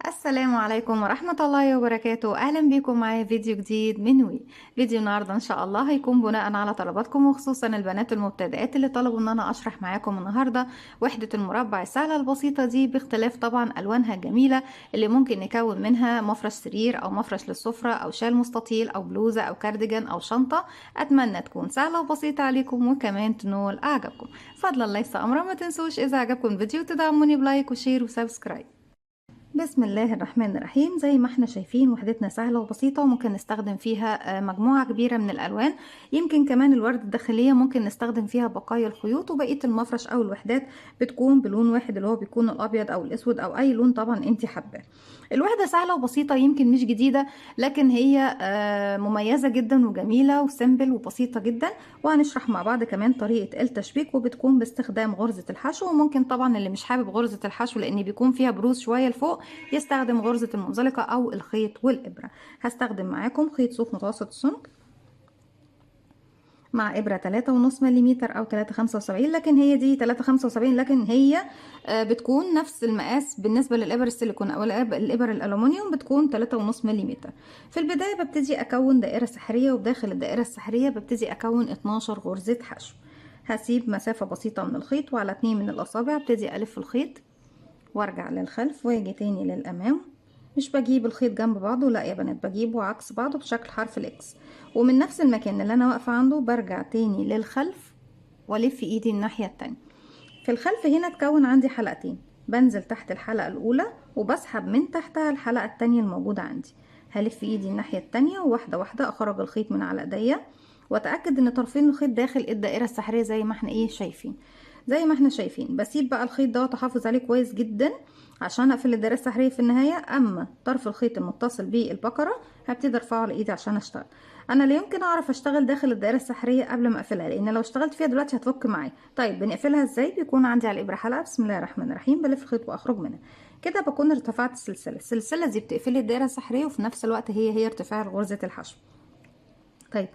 السلام عليكم ورحمة الله وبركاته. أهلا بكم معايا فيديو جديد من فيديو النهاردة إن شاء الله هيكون بناء على طلباتكم، وخصوصا البنات المبتدئات اللي طلبوا إن أنا أشرح معاكم النهاردة وحدة المربع السهلة البسيطة دي، باختلاف طبعا ألوانها الجميلة اللي ممكن نكون منها مفرش سرير أو مفرش للسفرة أو شال مستطيل أو بلوزة أو كارديجان أو شنطة. أتمنى تكون سهلة وبسيطة عليكم وكمان تنول أعجابكم. فضلا ليس أمرا، ما تنسوش إذا عجبكم الفيديو تدعموني بلايك وشير وسبسكرايب. بسم الله الرحمن الرحيم. زي ما احنا شايفين وحدتنا سهلة وبسيطة، وممكن نستخدم فيها مجموعة كبيرة من الألوان. يمكن كمان الورد الداخلية ممكن نستخدم فيها بقايا الخيوط، وبقية المفرش أو الوحدات بتكون بلون واحد اللي هو بيكون الأبيض أو الأسود أو أي لون طبعا انت حباه. الوحدة سهلة وبسيطة، يمكن مش جديدة، لكن هي مميزة جدا وجميلة وسيمبل وبسيطة جدا. وهنشرح مع بعض كمان طريقة التشبيك، وبتكون باستخدام غرزة الحشو. وممكن طبعا اللي مش حابب غرزة الحشو لأن بيكون فيها بروز شوية لفوق يستخدم غرزة المنزلقة أو الخيط والإبرة. هستخدم معاكم خيط صوف متوسط السمك مع إبرة 3.5 ملم أو 3.75، لكن هي دي 3.75، لكن هي بتكون نفس المقاس بالنسبة للإبر السيليكون أو الإبر الألومنيوم، بتكون 3.5 ملم. في البداية ببتدي أكون دائرة سحرية، وبداخل الدائرة السحرية ببتدي أكون 12 غرزة حشو. هسيب مسافة بسيطة من الخيط، وعلى 2 من الأصابع ابتدي ألف الخيط وارجع للخلف واجي تاني للأمام. مش بجيب الخيط جنب بعضه، لا يا بنات، بجيبه عكس بعضه بشكل حرف الاكس، ومن نفس المكان اللي انا واقفه عنده برجع تاني للخلف والف ايدي الناحيه التانية. في الخلف هنا تكون عندي حلقتين، بنزل تحت الحلقه الاولى وبسحب من تحتها الحلقه التانية الموجوده عندي. هلف ايدي الناحيه التانية، وواحده واحده اخرج الخيط من على ايديا، واتاكد ان طرفين الخيط داخل الدائره السحريه زي ما احنا شايفين. زي ما احنا شايفين بسيب بقى الخيط دوت احافظ عليه كويس جدا عشان اقفل الدائره السحريه في النهايه. اما طرف الخيط المتصل بالبقره هبتدي ارفعه على ايدي عشان اشتغل. انا لا يمكن اعرف اشتغل داخل الدائره السحريه قبل ما اقفلها، لان لو اشتغلت فيها دلوقتي هتفك معايا. طيب بنقفلها ازاي؟ بيكون عندي على الابره حلقه، بسم الله الرحمن الرحيم، بلف الخيط واخرج منها. كده بكون ارتفعت السلسله دي بتقفلي الدائره السحريه، وفي نفس الوقت هي ارتفاع غرزه الحشو. طيب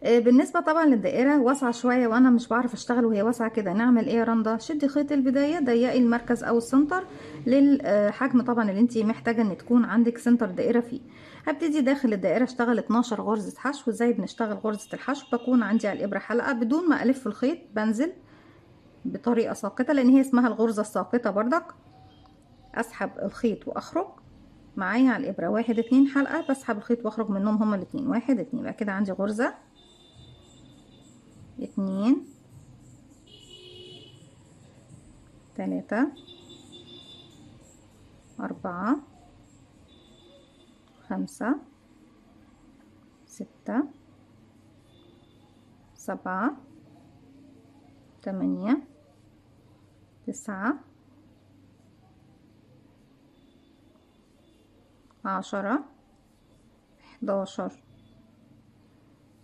بالنسبة طبعا للدائرة واسعة شوية وانا مش بعرف اشتغل وهي واسعة كده، نعمل ايه يا رندا؟ شدي خيط البداية، ضيقي المركز او السنتر للحجم طبعا اللي انت محتاجة ان تكون عندك سنتر دائرة فيه. هبتدي داخل الدائرة اشتغل 12 غرزة حشو. زي بنشتغل غرزة الحشو بكون عندي على الابرة حلقة بدون ما الف الخيط، بنزل بطريقة ساقطة لان هي اسمها الغرزة الساقطة بردك. اسحب الخيط واخرج معايا على الابرة 1 2 حلقة، بسحب الخيط واخرج منهم هما الاتنين 1 2. بقى كده عندي غرزة 2 3 4 5 6 7 8 9 10 11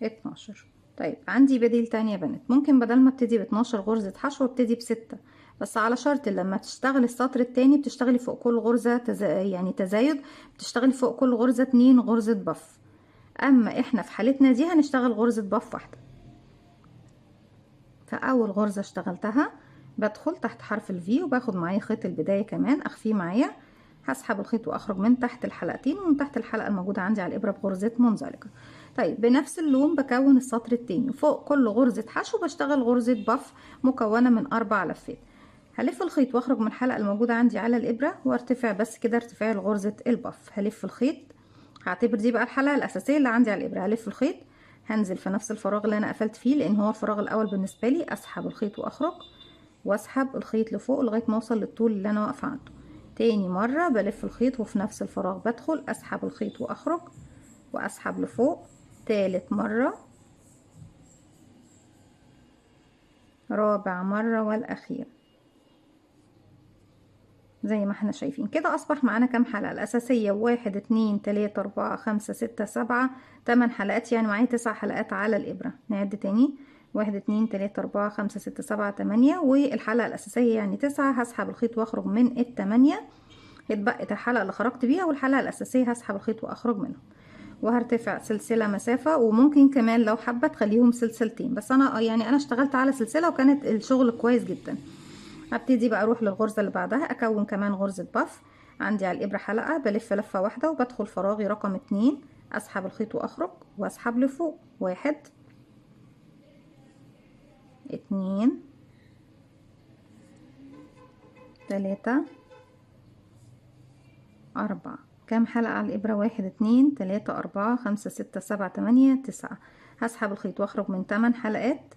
12. طيب عندي بديل تاني يا بنات، ممكن بدل ما ابتدي ب12 غرزة حشو ابتدي ب6، بس على شرط لما تشتغلي السطر التاني بتشتغلي فوق كل غرزة يعني تزايد، بتشتغلي فوق كل غرزة 2 غرزة بف. اما احنا في حالتنا دي هنشتغل غرزة بف واحدة. فاول غرزة اشتغلتها بدخل تحت حرف الفي، وباخد معايا خيط البداية كمان اخفيه معايا. هسحب الخيط واخرج من تحت الحلقتين ومن تحت الحلقة الموجودة عندي على الابرة بغرزة منزلقة. طيب بنفس اللون بكون السطر التاني، فوق كل غرزة حشو بشتغل غرزة بف مكونة من 4 لفات. هلف الخيط واخرج من الحلقة الموجودة عندي على الابرة وارتفع بس كده ارتفاع غرزة البف. هلف الخيط، هعتبر دي بقى الحلقة الاساسية اللي عندي على الابرة. هلف الخيط، هنزل في نفس الفراغ اللي انا قفلت فيه لان هو الفراغ الاول بالنسبه لي. اسحب الخيط واخرج، واسحب الخيط لفوق لغايه ما اوصل للطول اللي انا واقفه عنده. تاني مره بلف الخيط وفي نفس الفراغ بدخل اسحب الخيط واخرج واسحب لفوق. تالت مره، رابع مره والاخير. زي ما احنا شايفين كده اصبح معانا كام حلقة الاساسية؟ 1 2 3 4 5 6 7 8 حلقات، يعني معايا 9 حلقات على الابرة. نعد تاني، 1 2 3 4 5 6 7 8، والحلقة الاساسية يعني 9. هسحب الخيط واخرج من التمانية، اتبقت الحلقة اللي خرجت بيها والحلقة الاساسية هسحب الخيط واخرج منهم. وهرتفع سلسلة مسافة، وممكن كمان لو حابة تخليهم سلسلتين، بس انا يعني انا اشتغلت على سلسلة وكانت الشغل كويس جدا. هبتدي بقى اروح للغرزة اللي بعدها اكون كمان غرزة بف. عندي على الابرة حلقة، بلف لفة واحدة وبدخل فراغي رقم 2، اسحب الخيط واخرج واسحب لفوق، 1 2 3 4. كام حلقة على الإبرة؟ 1 2 3 4 5 6 7 8 9. هسحب الخيط واخرج من 8 حلقات،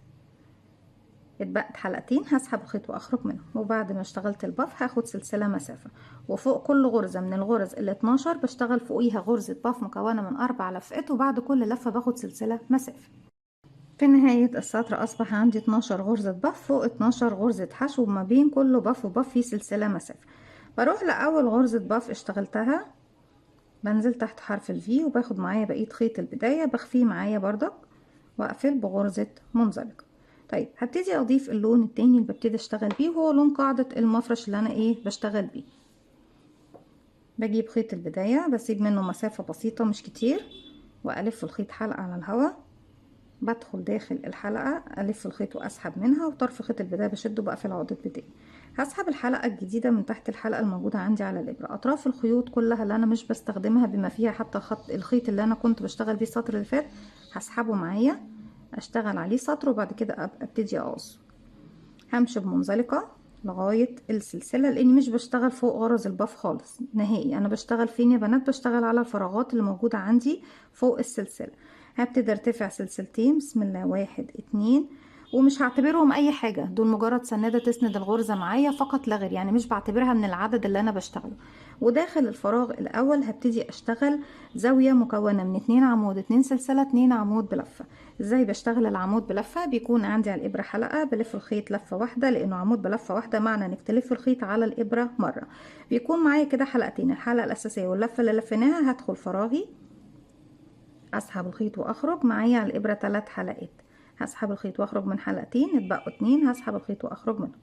اتبقت حلقتين هسحب الخيط واخرج منهم. وبعد ما اشتغلت الباف هاخد سلسلة مسافة، وفوق كل غرزة من الغرز ال 12 بشتغل فوقيها غرزة باف مكونة من 4 لفات، وبعد كل لفة باخد سلسلة مسافة. في نهاية السطر أصبح عندي 12 غرزة باف فوق 12 غرزة حشو، وما بين كل باف وباف في سلسلة مسافة. بروح لأول غرزة باف اشتغلتها، بنزل تحت حرف الفي وباخد معايا بقية خيط البداية بخفيه معايا بردك، واقفل بغرزة منزلقة. طيب هبتدي اضيف اللون التاني اللي ببتدي اشتغل بيه، وهو لون قاعدة المفرش اللي انا بشتغل بيه. بجيب خيط البداية بسيب منه مسافة بسيطة مش كتير، والف الخيط حلقة على الهواء، بدخل داخل الحلقة الف الخيط واسحب منها، وطرف خيط البداية بشده بقفل عقدة بداية. هسحب الحلقة الجديدة من تحت الحلقة الموجودة عندي على الإبرة، أطراف الخيوط كلها اللي أنا مش بستخدمها بما فيها حتى الخيط اللي أنا كنت بشتغل بيه السطر اللي فات هسحبه معايا، أشتغل عليه سطر وبعد كده أبتدي أقص. همشي بمنزلقة لغاية السلسلة، لأني مش بشتغل فوق غرز الباف خالص نهائي. أنا بشتغل فين يا بنات؟ بشتغل على الفراغات اللي موجودة عندي فوق السلسلة. هبتدي ارتفع سلسلتين، بسم الله، 1 2، ومش هعتبرهم اي حاجة، دول مجرد سنادة تسند الغرزة معايا فقط لا غير، يعني مش بعتبرها من العدد اللي انا بشتغله. وداخل الفراغ الاول هبتدي اشتغل زاوية مكونة من 2 عمود 2 سلسلة 2 عمود بلفة. ازاي بشتغل العمود بلفة؟ بيكون عندي على الابرة حلقة، بلف الخيط لفة واحدة، لانه عمود بلفة واحدة معنى انك تلف الخيط على الابرة مرة. بيكون معايا كده حلقتين، الحلقة الاساسية واللفة اللي لفيناها. هدخل فراغي اسحب الخيط واخرج معايا على الابرة 3 حلقات، هسحب الخيط واخرج من حلقتين، اتبقوا 2 هسحب الخيط واخرج منهم.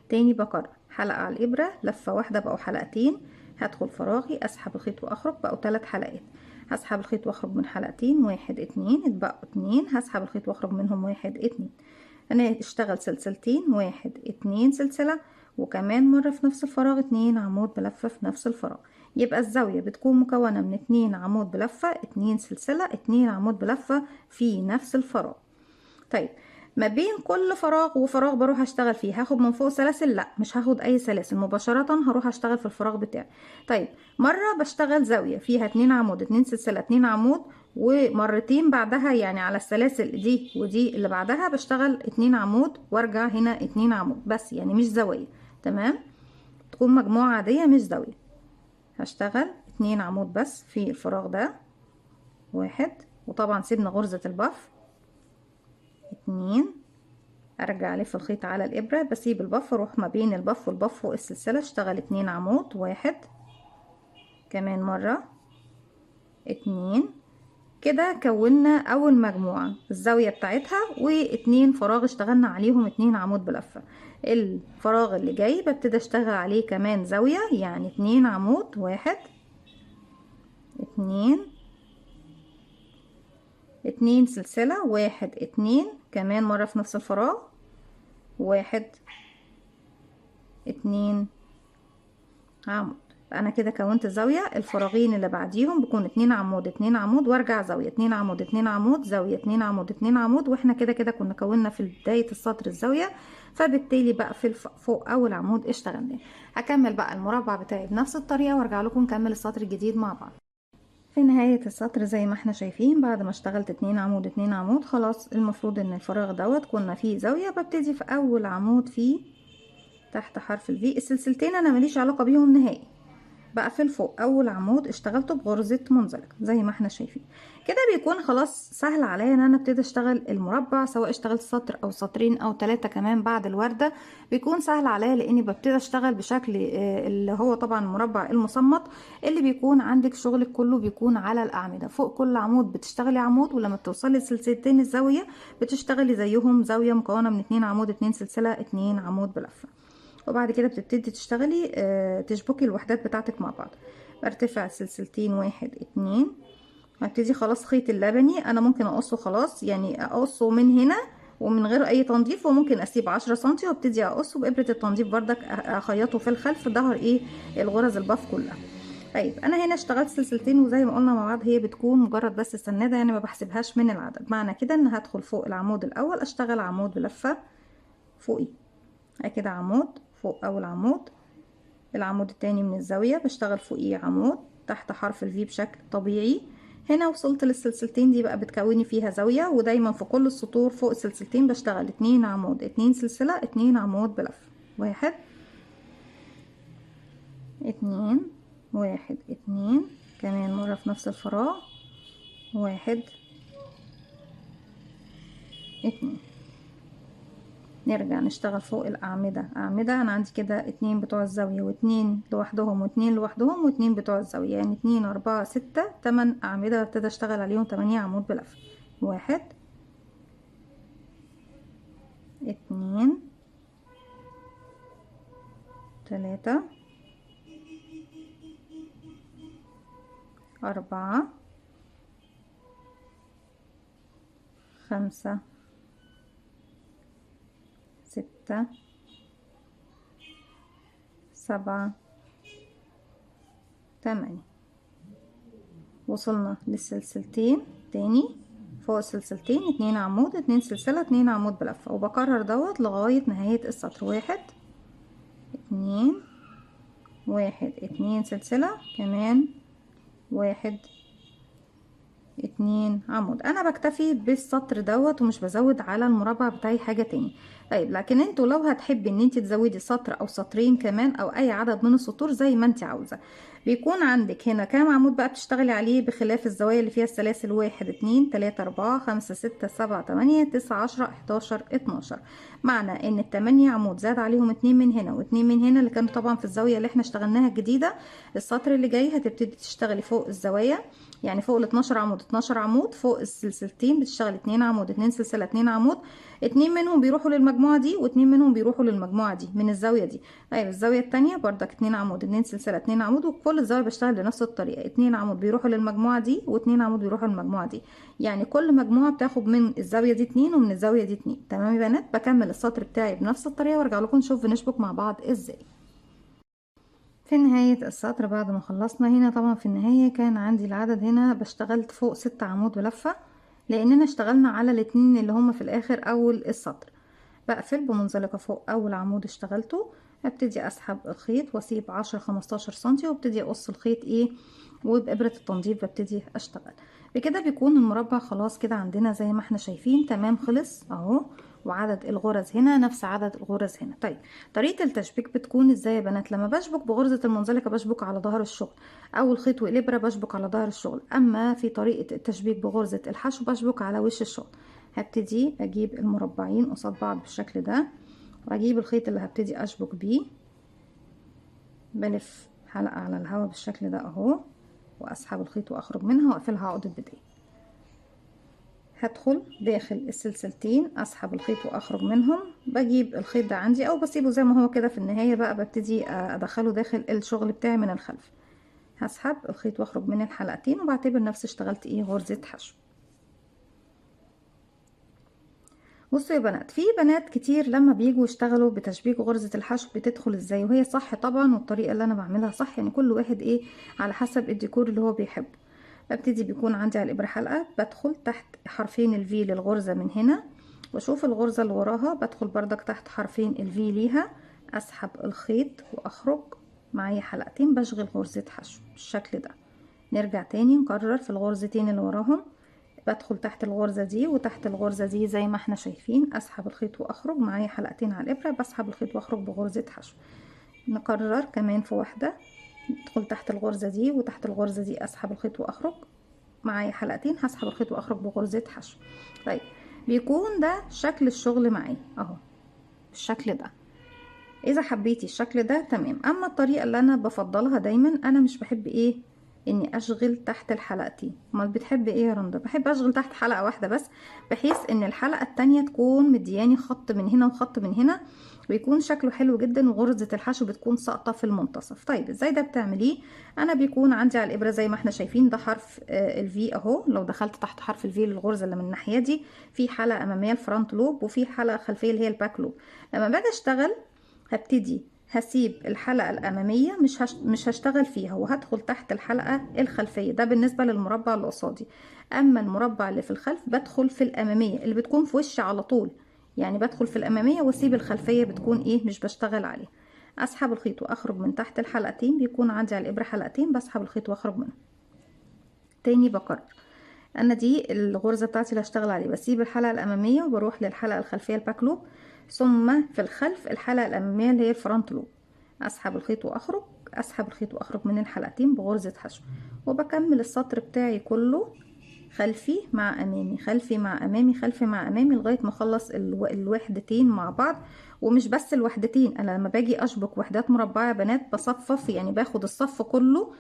تاني بكرر حلقة على الابرة، لفة واحدة بقوا حلقتين، هدخل فراغي اسحب الخيط واخرج بقوا 3 حلقات، هسحب الخيط واخرج من حلقتين، 1 2 اتبقوا 2 هسحب الخيط واخرج منهم 1 2. انا اشتغل سلسلتين، 1 2 سلسلة، وكمان مرة في نفس الفراغ 2 عمود بلفة في نفس الفراغ. يبقى الزاوية بتكون مكونة من 2 عمود بلفة 2 سلسلة 2 عمود بلفة في نفس الفراغ. طيب ما بين كل فراغ وفراغ بروح اشتغل فيه، هاخد من فوق سلاسل؟ لا، مش هاخد اي سلاسل، مباشرة هروح اشتغل في الفراغ بتاعي. طيب مرة بشتغل زاوية فيها 2 عمود 2 سلسلة 2 عمود، ومرتين بعدها يعني على السلاسل دي ودي اللي بعدها بشتغل 2 عمود وارجع هنا 2 عمود بس، يعني مش زاوية. تمام، تكون مجموعة عادية مش زاوية. هشتغل 2 عمود بس في الفراغ ده، 1، وطبعا سيبنا غرزة البف، 2، ارجع الف الخيط على الابرة، بسيب البف اروح ما بين البف والبف فوق السلسلة، اشتغل 2 عمود، 1 كمان مرة 2. كده كونا اول مجموعة الزاوية بتاعتها، و2 فراغ اشتغلنا عليهم 2 عمود بلفة. الفراغ اللي جاي ببتدي اشتغل عليه كمان زاوية، يعني 2 عمود، 1 2 2 سلسلة، 1 2 كمان مرة في نفس الفراغ، 1 2 عمود. انا كده كونت زاوية. الفراغين اللي بعديهم بيكون 2 عمود 2 عمود وارجع زاوية، 2 عمود 2 عمود زاوية، 2 عمود 2 عمود، واحنا كده كده كنا كونا في بداية السطر الزاوية، فبالتالي بقى في فوق اول عمود اشتغلنا. هكمل بقى المربع بتاعي بنفس الطريقة وارجع لكم نكمل السطر الجديد مع بعض. في نهاية السطر زي ما احنا شايفين، بعد ما اشتغلت 2 عمود 2 عمود، خلاص المفروض ان الفراغ دوت كنا فيه زاوية. ببتدي في اول عمود فيه تحت حرف الفي، السلسلتين انا ماليش علاقة بيهم نهائي، بقفل فوق اول عمود اشتغلته بغرزة منزلقة زي ما احنا شايفين كده. بيكون خلاص سهل عليا ان انا ابتدي اشتغل المربع، سواء اشتغلت سطر او سطرين او 3 كمان بعد الوردة، بيكون سهل عليا لاني ببتدي اشتغل بشكل اللي هو طبعا المربع المصمت، اللي بيكون عندك شغلك كله بيكون على الاعمدة. فوق كل عمود بتشتغلي عمود، ولما بتوصلي لسلسلتين الزاوية بتشتغلي زيهم زاوية مكونة من 2 عمود 2 سلسلة 2 عمود بلفة. وبعد كده بتبتدي تشتغلي تشبكي الوحدات بتاعتك مع بعض. برتفع سلسلتين، 1 2، هبتدي خلاص خيط اللبني انا ممكن اقصه خلاص، يعني اقصه من هنا ومن غير اي تنظيف، وممكن اسيب 10 سنتي وابتدي اقص، وبابره التنظيف بردك اخيطه في الخلف ظهر ايه الغرز الباف كلها. طيب انا هنا اشتغلت سلسلتين، وزي ما قلنا مع بعض هي بتكون مجرد بس سناده، يعني ما بحسبهاش من العدد. معنى كده ان هدخل فوق العمود الاول اشتغل عمود بلفه فوقي، كده عمود فوق اول عمود. العمود التاني من الزاويه بشتغل فوقيه عمود تحت حرف الفي بشكل طبيعي. هنا وصلت للسلسلتين دي بقى بتكوني فيها زاويه، ودايما في كل السطور فوق السلسلتين بشتغل 2 عمود 2 سلسله 2 عمود بلفه. 1 2 1 2 كمان مرة في نفس الفراغ 1 2. نرجع نشتغل فوق الأعمدة أعمدة. أنا عندي كده 2 بتوع الزاوية واتنين لوحدهم واتنين لوحدهم واتنين بتوع الزاوية، يعني 2 4 6 8 أعمدة ببتدي أشتغل عليهم 8 عمود بلفة. 1 2 3 4 5 6 7 8. وصلنا للسلسلتين تاني فوق السلسلتين 2 عمود 2 سلسلة 2 عمود بلفة، وبكرر دوت لغاية نهاية السطر. 1 2 1 2 سلسلة كمان 1 2 عمود. انا بكتفي بالسطر دوت ومش بزود على المربع بتاعي حاجة تاني. طيب لكن انتوا لو هتحبي ان انت تزودي سطر او سطرين كمان او اي عدد من السطور زي ما انت عاوزة، بيكون عندك هنا كام عمود بقى بتشتغلي عليه بخلاف الزوايا اللي فيها السلاسل؟ 1 2 3 4 5 6 7 8 9 10 11 12. معنى ان ال8 عمود زاد عليهم 2 من هنا و2 من هنا اللي كانوا طبعا في الزاوية اللي احنا اشتغلناها الجديدة. السطر اللي جاي هتبتدي تشتغلي فوق الزوايا، يعني فوق ال 12 عمود 12 عمود، فوق السلسلتين بتشتغل 2 عمود 2 سلسلة 2 عمود، 2 منهم بيروحوا للمجموعة دي و2 منهم بيروحوا للمجموعة دي من الزاوية دي. طيب الزاوية التانية بردك 2 عمود 2 سلسلة 2 عمود، وكل الزاوية بشتغل بنفس الطريقة، 2 عمود بيروحوا للمجموعة دي و2 عمود بيروحوا للمجموعة دي، يعني كل مجموعة بتاخد من الزاوية دي 2 ومن الزاوية دي 2. تمام يا بنات؟ بكمل السطر بتاعي بنفس الطريقة وارجع لكم نشوف بنشبك مع بعض ازاي. في نهاية السطر بعد ما خلصنا هنا طبعا في النهاية كان عندي العدد هنا بشتغلت فوق 6 عمود بلفة، لاننا اشتغلنا على الاتنين اللي هما في الاخر اول السطر. بقفل بمنزلقة فوق اول عمود اشتغلته، ابتدي اسحب الخيط واسيب 10 15 سنتي وابتدي اقص الخيط وبإبرة التنظيف ببتدي اشتغل. بكده بيكون المربع خلاص كده عندنا زي ما احنا شايفين تمام خلص اهو، وعدد الغرز هنا نفس عدد الغرز هنا. طيب طريقة التشبيك بتكون ازاي يا بنات؟ لما بشبك بغرزة المنزلقة بشبك على ظهر الشغل، او الخيط والابرة بشبك على ظهر الشغل. اما في طريقة التشبيك بغرزة الحشو بشبك على وش الشغل. هبتدي اجيب المربعين قصاد بعض بالشكل ده، واجيب الخيط اللي هبتدي اشبك بيه، بلف حلقة على الهواء بالشكل ده اهو، واسحب الخيط واخرج منها واقفلها عقدة بداية. هدخل داخل السلسلتين اسحب الخيط واخرج منهم، بجيب الخيط ده عندي او بسيبه زي ما هو كده. في النهاية بقى ببتدي ادخله داخل الشغل بتاعي من الخلف. هسحب الخيط واخرج من الحلقتين وبعتبر نفسي اشتغلت غرزة حشو. بصوا يا بنات، في بنات كتير لما بيجوا يشتغلوا بتشبيك غرزة الحشو بتدخل ازاي، وهي صح طبعا، والطريقة اللي انا بعملها صح، يعني كل واحد على حسب الديكور اللي هو بيحبه. ببتدي بيكون عندي على الابرة حلقة، بدخل تحت حرفين الفي للغرزة من هنا، واشوف الغرزة اللي وراها بدخل بردك تحت حرفين الفي ليها، اسحب الخيط واخرج معايا حلقتين بشغل غرزة حشو بالشكل ده. نرجع تاني نكرر في الغرزتين اللي وراهم، بدخل تحت الغرزة دي وتحت الغرزة دي زي ما احنا شايفين، اسحب الخيط واخرج معايا حلقتين على الابرة، بسحب الخيط واخرج بغرزة حشو. نكرر كمان في واحدة، ادخل تحت الغرزة دي وتحت الغرزة دي اسحب الخيط واخرج معايا حلقتين، هسحب الخيط واخرج بغرزة حشو. طيب بيكون ده شكل الشغل معايا اهو بالشكل ده. اذا حبيتي الشكل ده تمام. اما الطريقة اللي انا بفضلها دايما، انا مش بحب اني اشغل تحت الحلقتين. امال بتحب ايه يا رندا؟ بحب اشغل تحت حلقة واحدة بس، بحيث ان الحلقة التانية تكون مدياني خط من هنا وخط من هنا، ويكون شكله حلو جدا، وغرزة الحشو بتكون ساقطة في المنتصف. طيب ازاي ده بتعمليه؟ انا بيكون عندي على الابرة زي ما احنا شايفين ده حرف الفي اهو. لو دخلت تحت حرف الفي للغرزة اللي من الناحية دي، في حلقة امامية الفرونت لوب، وفي حلقة خلفية اللي هي الباك لوب. لما باجي اشتغل هبتدي هسيب الحلقة الأمامية، مش هشتغل فيها، وهدخل تحت الحلقة الخلفية. ده بالنسبة للمربع اللي قصادي. أما المربع اللي في الخلف بدخل في الأمامية اللي بتكون في وشي على طول، يعني بدخل في الأمامية واسيب الخلفية بتكون ايه مش بشتغل عليها. أسحب الخيط وأخرج من تحت الحلقتين، بيكون عندي على الإبرة حلقتين، بسحب الخيط وأخرج منهم. تاني بكرر، أنا دي الغرزة بتاعتي اللي هشتغل عليه، بسيب الحلقة الأمامية وبروح للحلقة الخلفية الباك لوب، ثم في الخلف الحلقة الأمامية اللي هي الفرونت لوب. أسحب الخيط وأخرج، أسحب الخيط وأخرج من الحلقتين بغرزة حشو، وبكمل السطر بتاعي كله خلفي مع أمامي، خلفي مع أمامي، خلفي مع أمامي، لغاية ما أخلص الوحدتين مع بعض. ومش بس الوحدتين، أنا لما باجي أشبك وحدات مربعة يا بنات بصفف، يعني باخد الصف كله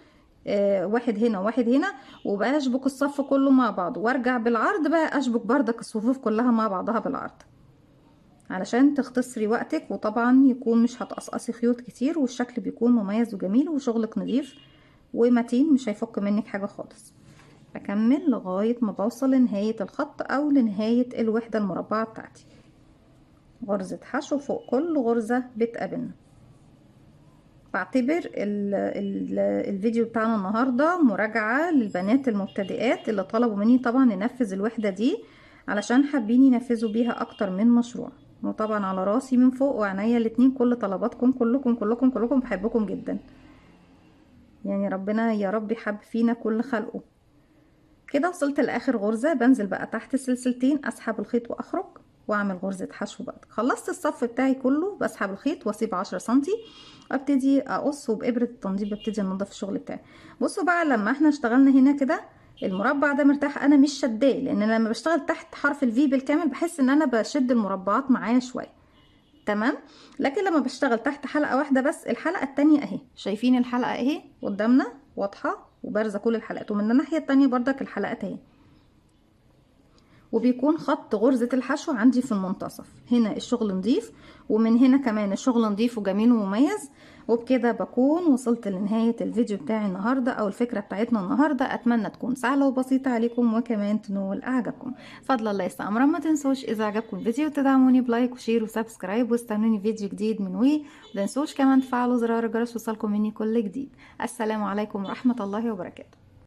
واحد هنا واحد هنا، وبقى اشبك الصف كله مع بعض، وارجع بالعرض بقى اشبك بردك الصفوف كلها مع بعضها بالعرض، علشان تختصري وقتك، وطبعا يكون مش هتقصقصي خيوط كتير، والشكل بيكون مميز وجميل وشغلك نظيف ومتين، مش هيفك منك حاجة خالص. بكمل لغاية ما بوصل لنهاية الخط او لنهاية الوحدة المربعة بتاعتي. غرزة حشو فوق كل غرزة بتقابلنا. بعتبر الفيديو بتاعنا النهاردة مراجعة للبنات المبتدئات اللي طلبوا مني طبعا ننفذ الوحدة دي، علشان حابين ينفذوا بيها اكتر من مشروع. وطبعا على راسي من فوق وعنايا الاتنين كل طلباتكم، كلكم كلكم كلكم بحبكم جدا، يعني ربنا يا رب يحب فينا كل خلقه. كده وصلت لاخر غرزة، بنزل بقى تحت سلسلتين، اسحب الخيط واخرج واعمل غرزة حشو بقى. خلصت الصف بتاعي كله، بسحب الخيط واسيب 10 سنتي، ابتدي اقص، وبابرة التنظيف ببتدي انضف الشغل بتاعي. بصوا بقى لما احنا اشتغلنا هنا كده المربع ده مرتاح، انا مش شداه، لان أنا لما بشتغل تحت حرف الفي بالكامل بحس ان انا بشد المربعات معايا شويه. تمام. لكن لما بشتغل تحت حلقه واحده بس، الحلقه التانية اهي، شايفين الحلقه اهي قدامنا واضحه وبارزه كل الحلقات، ومن الناحيه التانية بردك الحلقات اهي، وبيكون خط غرزة الحشو عندي في المنتصف. هنا الشغل نضيف، ومن هنا كمان الشغل نضيف وجميل ومميز. وبكده بكون وصلت لنهاية الفيديو بتاعي النهاردة، او الفكرة بتاعتنا النهاردة. اتمنى تكون سهلة وبسيطة عليكم، وكمان تنول اعجابكم. فضل الله يستمر. ما تنسوش اذا عجبكم الفيديو تدعموني بلايك وشير وسبسكرايب، واستنوني فيديو جديد من وي. متنسوش كمان تفعلوا زرار الجرس يوصلكم مني كل جديد. السلام عليكم ورحمة الله وبركاته.